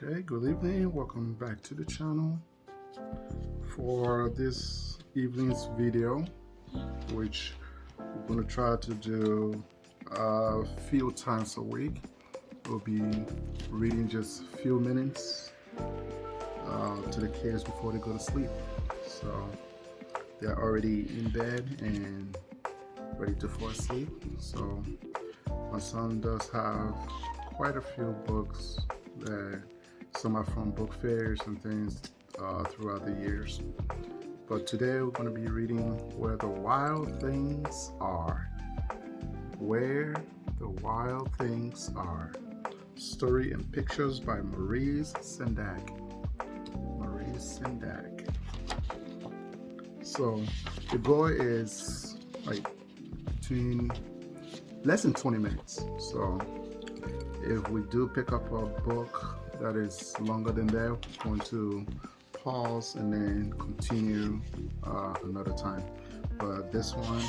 Okay, good evening. Welcome back to the channel for this evening's video, which we're going to try to do a few times a week. We'll be reading just a few minutes to the kids before they go to sleep. So they're already in bed and ready to fall asleep. So my son does have quite a few books that some are from book fairs and things throughout the years. But today we're going to be reading Where the Wild Things Are. Where the Wild Things Are. Story and pictures by Maurice Sendak. Maurice Sendak. So the boy is like between less than 20 minutes. So if we do pick up a book that is longer than that, we're going to pause and then continue another time. But this one,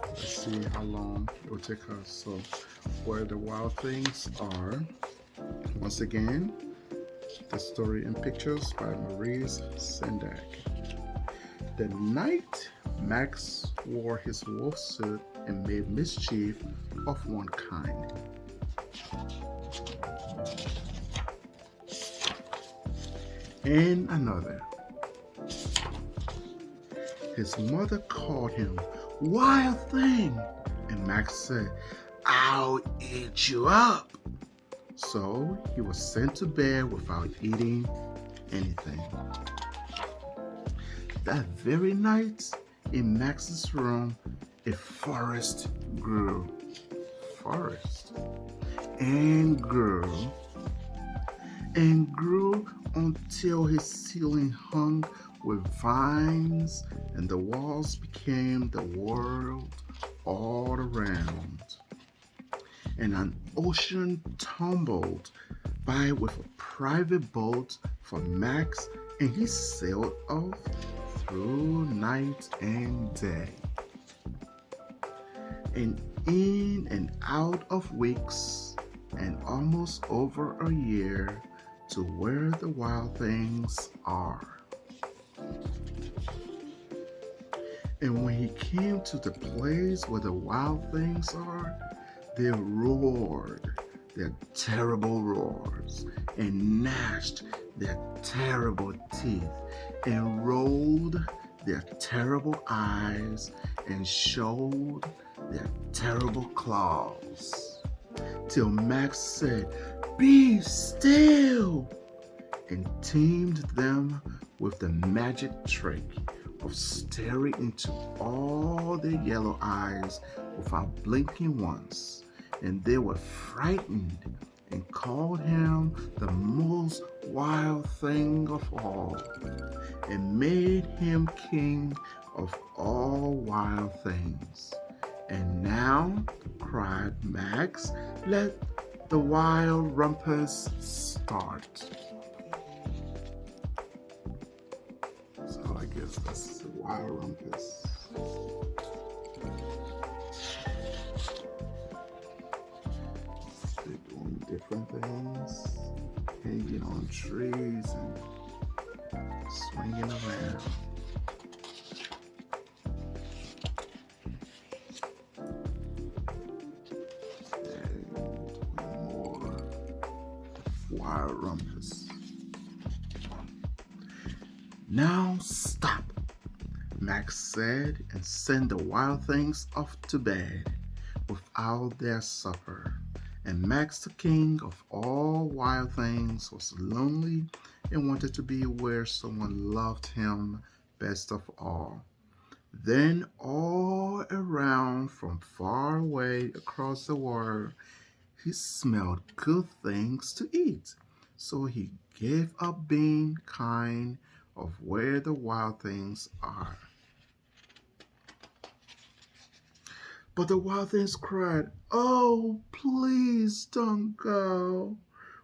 let's see how long it will take us. So Where the Wild Things Are. Once again, the story and pictures by Maurice Sendak. The night Max wore his wolf suit and made mischief of one kind. And another. His mother called him "Wild Thing," and Max said, "I'll eat you up." So he was sent to bed without eating anything. That very night, in Max's room, a forest grew. Forest. And grew. And grew until his ceiling hung with vines and the walls became the world all around. And an ocean tumbled by with a private boat for Max, and he sailed off through night and day. And in and out of weeks and almost over a year to where the wild things are. And when he came to the place where the wild things are, they roared their terrible roars and gnashed their terrible teeth and rolled their terrible eyes and showed their terrible claws, till Max said, "Be still," and tamed them with the magic trick of staring into all their yellow eyes without blinking once. And they were frightened and called him the most wild thing of all, and made him king of all wild things. And now, cried Max, let the wild rumpus start. So I guess that's the wild rumpus. They're doing different things, hanging on trees and swinging around. Wild rumpus. Now stop, Max said, and send the wild things off to bed without their supper. And Max, the king of all wild things, was lonely and wanted to be where someone loved him best of all. Then all around from far away across the world, he smelled good things to eat. So he gave up being kind of where the wild things are. But the wild things cried, "Oh, please don't go.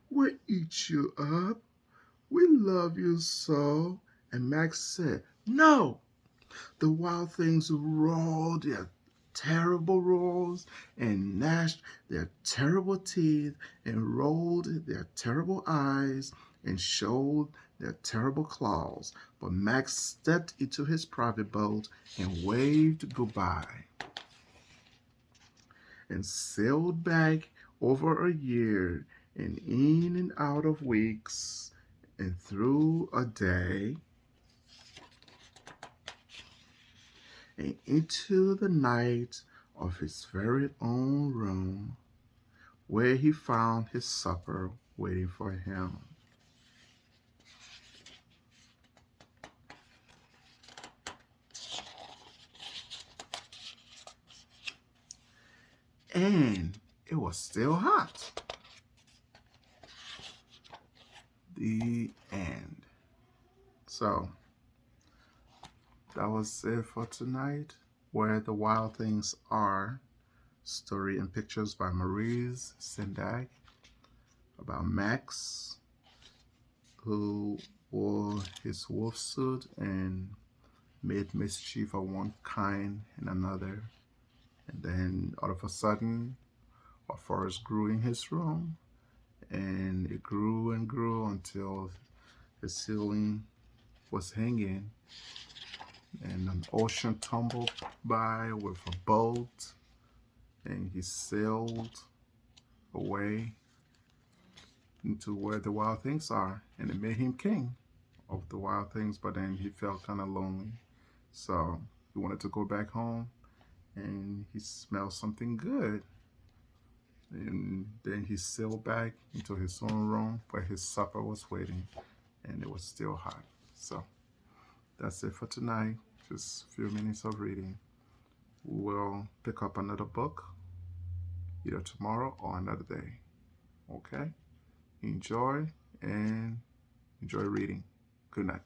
We'll eat you up. We love you so." And Max said, "No." The wild things roared their terrible roars and gnashed their terrible teeth and rolled their terrible eyes and showed their terrible claws, but Max stepped into his private boat and waved goodbye and sailed back over a year and in and out of weeks and through a day and into the night of his very own room, where he found his supper waiting for him. And it was still hot. The end. So that was it for tonight. Where the Wild Things Are. Story and pictures by Maurice, Sendak, about Max, who wore his wolf suit and made mischief of one kind and another. And then all of a sudden, a forest grew in his room, and it grew and grew until the ceiling was hanging, and an ocean tumbled by with a boat, and he sailed away into where the wild things are, and it made him king of the wild things. But then he felt kind of lonely, so he wanted to go back home, and he smelled something good, and then he sailed back into his own room where his supper was waiting, and it was still hot. So that's it for tonight. Just a few minutes of reading. We'll pick up another book either tomorrow or another day. Okay? Enjoy and enjoy reading. Good night.